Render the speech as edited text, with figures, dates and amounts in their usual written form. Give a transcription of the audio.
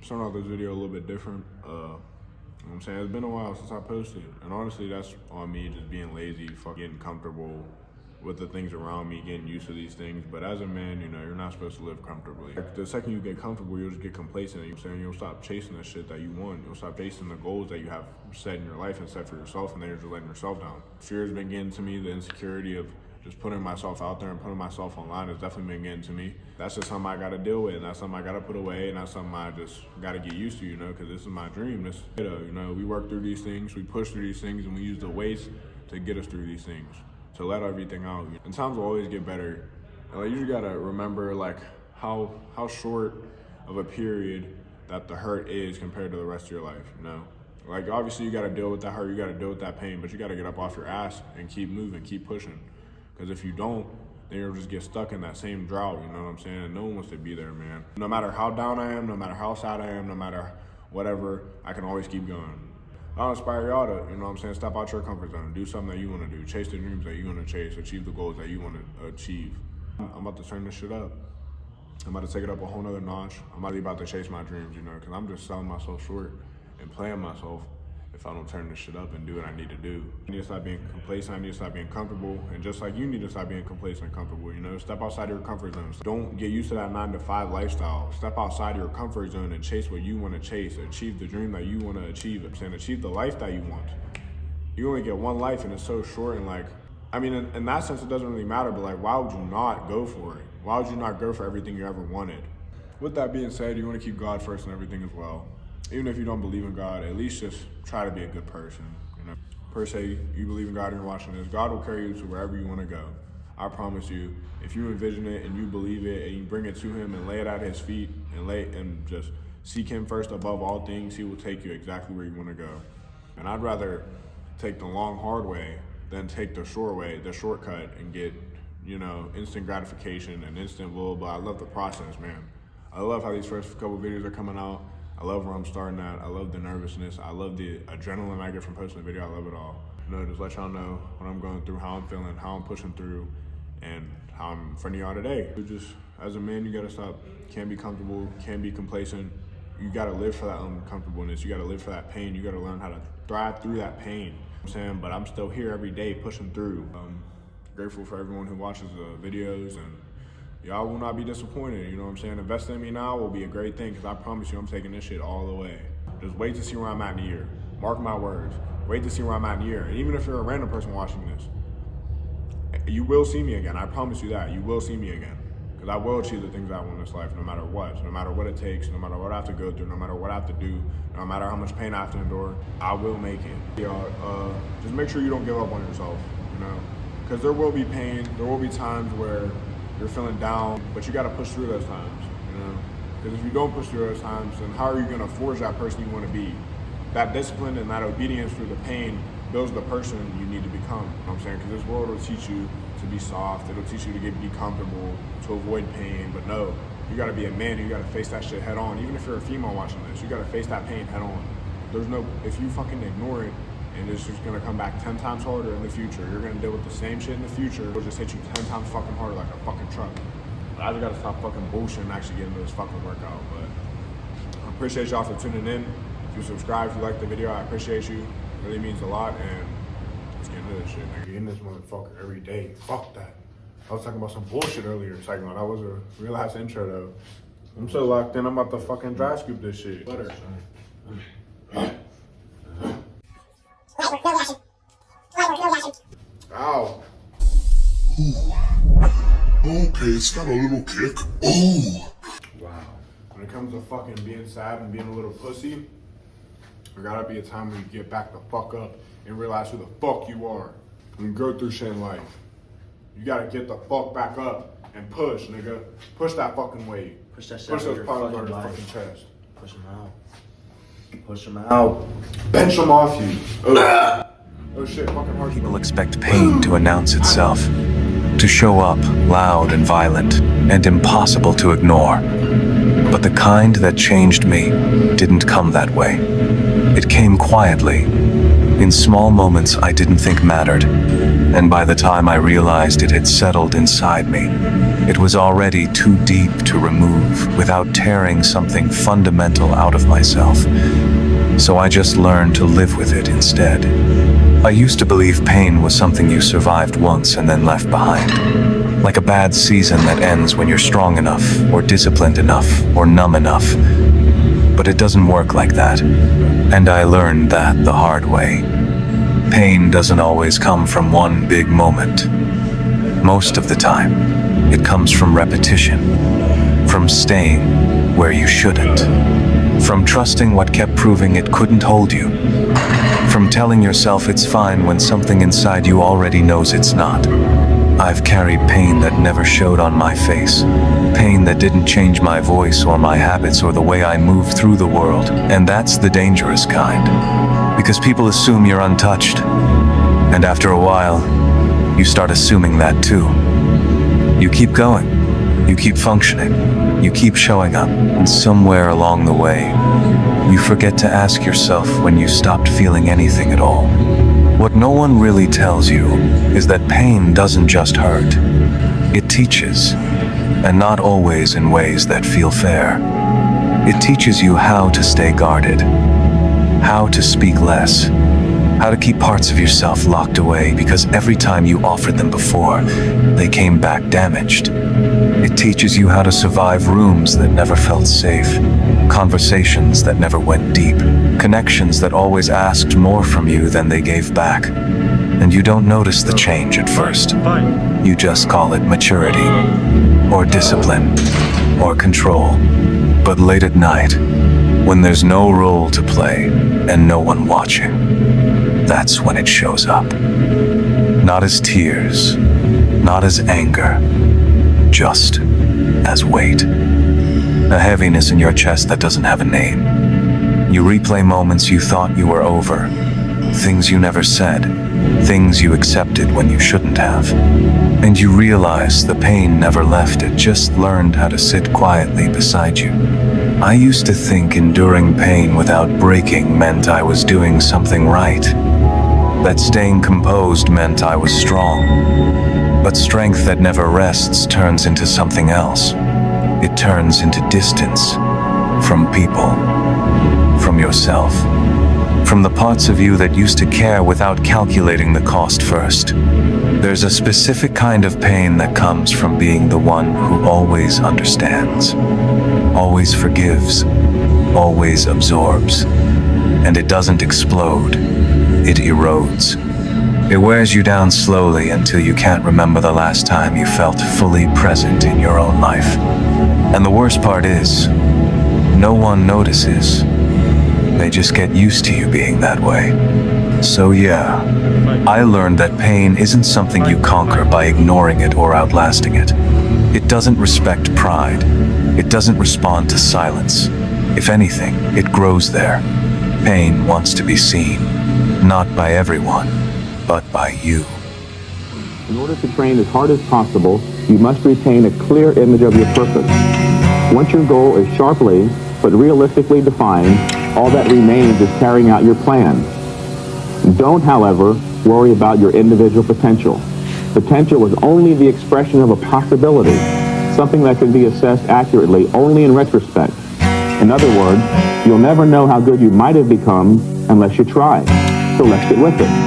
starting off this video a little bit different. You know what I'm saying? It's been a while since I posted. And honestly, that's on me just being lazy, getting comfortable with the things around me, getting used to these things. But as a man, you know, you're not supposed to live comfortably. Like, the second you get comfortable, you'll just get complacent. You know what I'm saying? You'll stop chasing the shit that you want. You'll stop chasing the goals that you have set in your life and set for yourself, and then you're just letting yourself down. Fear has been getting to me. The insecurity of just putting myself out there and putting myself online has definitely been getting to me. That's just something I gotta deal with, and that's something I gotta put away, and that's something I just gotta get used to, you know, because this is my dream. This, you know, we work through these things, we push through these things, and we use the weights to get us through these things, to let everything out. And times will always get better. And like, you just gotta remember like how short of a period that the hurt is compared to the rest of your life, you know? Like, obviously you gotta deal with that hurt, you gotta deal with that pain, but you gotta get up off your ass and keep moving, keep pushing. Because if you don't, then you'll just get stuck in that same drought, you know what I'm saying? And no one wants to be there, man. No matter how down I am, no matter how sad I am, no matter whatever, I can always keep going. I'll inspire y'all to, you know what I'm saying, step out your comfort zone, do something that you want to do, chase the dreams that you want to chase, achieve the goals that you want to achieve. I'm about to turn this shit up. I'm about to take it up a whole nother notch. I'm about to chase my dreams, you know, because I'm just selling myself short and playing myself if I don't turn this shit up and do what I need to do. I need to stop being complacent, I need to stop being comfortable, and just like you need to stop being complacent and comfortable, you know, step outside your comfort zone. Don't get used to that 9-to-5 lifestyle. Step outside your comfort zone and chase what you want to chase, achieve the dream that you want to achieve, and achieve the life that you want. You only get one life and it's so short, and like, I mean, in that sense, it doesn't really matter, but like, why would you not go for it? Why would you not go for everything you ever wanted? With that being said, you want to keep God first in everything as well. Even if you don't believe in God, at least just try to be a good person. You know, per se, you believe in God and you're watching this, God will carry you to wherever you want to go. I promise you, if you envision it and you believe it and you bring it to Him and lay it at His feet and just seek Him first above all things, He will take you exactly where you want to go. And I'd rather take the long, hard way than take the short way, the shortcut, and get, you know, instant gratification and instant blah, blah. I love the process, man. I love how these first couple videos are coming out. I love where I'm starting at. I love the nervousness. I love the adrenaline I get from posting the video. I love it all. You know, just let y'all know what I'm going through, how I'm feeling, how I'm pushing through, and how I'm in front of y'all today. Just, as a man, you gotta stop, can't be comfortable, can't be complacent. You gotta live for that uncomfortableness. You gotta live for that pain. You gotta learn how to thrive through that pain. You know what I'm saying? But I'm still here every day pushing through. I'm grateful for everyone who watches the videos, and y'all will not be disappointed, you know what I'm saying? Investing in me now will be a great thing, because I promise you I'm taking this shit all the way. Just wait to see where I'm at in a year. Mark my words. Wait to see where I'm at in a year. And even if you're a random person watching this, you will see me again. I promise you that. You will see me again. Because I will achieve the things I want in this life, no matter what. No matter what it takes, no matter what I have to go through, no matter what I have to do, no matter how much pain I have to endure, I will make it. Y'all, just make sure you don't give up on yourself, you know? Because there will be pain. There will be times where you're feeling down, but you gotta push through those times, you know? Because if you don't push through those times, then how are you gonna forge that person you wanna be? That discipline and that obedience through the pain builds the person you need to become, you know what I'm saying? Because this world will teach you to be soft, it'll teach you to be comfortable, to avoid pain, but no, you gotta be a man, you gotta face that shit head on. Even if you're a female watching this, you gotta face that pain head on. There's no, if you fucking ignore it, and it's just gonna come back 10 times harder in the future. You're gonna deal with the same shit in the future. It'll just hit you 10 times fucking harder like a fucking truck. But I just gotta stop fucking bullshit and actually get into this fucking workout. But I appreciate y'all for tuning in. If you subscribe, if you like the video, I appreciate you. It really means a lot, and let's get into this shit, nigga. In this motherfucker every day. Fuck that. I was talking about some bullshit earlier. It's like, that was a real ass intro though. I'm so locked in, I'm about to fucking dry scoop this shit. Butter. Ow. Ooh. Okay, it's got a little kick. Oh. Wow. When it comes to fucking being sad and being a little pussy, there gotta be a time when you get back the fuck up and realize who the fuck you are. When you go through shit in life, you gotta get the fuck back up and push, nigga. Push that fucking weight. Push that shit Push out those your problems fucking on your life. fucking chest. Push them out. Push them out. Bench them off you. Oh shit, fucking hard. People expect pain to announce itself, to show up loud and violent and impossible to ignore. But the kind that changed me didn't come that way. It came quietly, in small moments I didn't think mattered. And by the time I realized it had settled inside me, it was already too deep to remove without tearing something fundamental out of myself. So I just learned to live with it instead. I used to believe pain was something you survived once and then left behind. Like a bad season that ends when you're strong enough, or disciplined enough, or numb enough. But it doesn't work like that. And I learned that the hard way. Pain doesn't always come from one big moment. Most of the time, it comes from repetition, from staying where you shouldn't, from trusting what kept proving it couldn't hold you, from telling yourself it's fine when something inside you already knows it's not. I've carried pain that never showed on my face, pain that didn't change my voice or my habits or the way I move through the world, and that's the dangerous kind, because people assume you're untouched, and after a while, you start assuming that too. You keep going, you keep functioning, you keep showing up, and somewhere along the way, you forget to ask yourself when you stopped feeling anything at all. What no one really tells you is that pain doesn't just hurt. It teaches, and not always in ways that feel fair. It teaches you how to stay guarded, how to speak less, how to keep parts of yourself locked away because every time you offered them before, they came back damaged. It teaches you how to survive rooms that never felt safe, conversations that never went deep, connections that always asked more from you than they gave back. And you don't notice the change at first. You just call it maturity, or discipline, or control. But late at night, when there's no role to play and no one watching, that's when it shows up. Not as tears, not as anger, just as weight. A heaviness in your chest that doesn't have a name. You replay moments you thought you were over, things you never said, things you accepted when you shouldn't have. And you realize the pain never left, it just learned how to sit quietly beside you. I used to think enduring pain without breaking meant I was doing something right, that staying composed meant I was strong. But strength that never rests turns into something else. It turns into distance from people, from yourself, from the parts of you that used to care without calculating the cost first. There's a specific kind of pain that comes from being the one who always understands, always forgives, always absorbs. And it doesn't explode, it erodes. It wears you down slowly until you can't remember the last time you felt fully present in your own life. And the worst part is, no one notices. They just get used to you being that way. So yeah, I learned that pain isn't something you conquer by ignoring it or outlasting it. It doesn't respect pride. It doesn't respond to silence. If anything, it grows there. Pain wants to be seen, not by everyone, but by you. In order to train as hard as possible, you must retain a clear image of your purpose. Once your goal is sharply but realistically defined, all that remains is carrying out your plan. Don't, however, worry about your individual potential. Potential is only the expression of a possibility, something that can be assessed accurately only in retrospect. In other words, you'll never know how good you might have become unless you try. So let's get with it.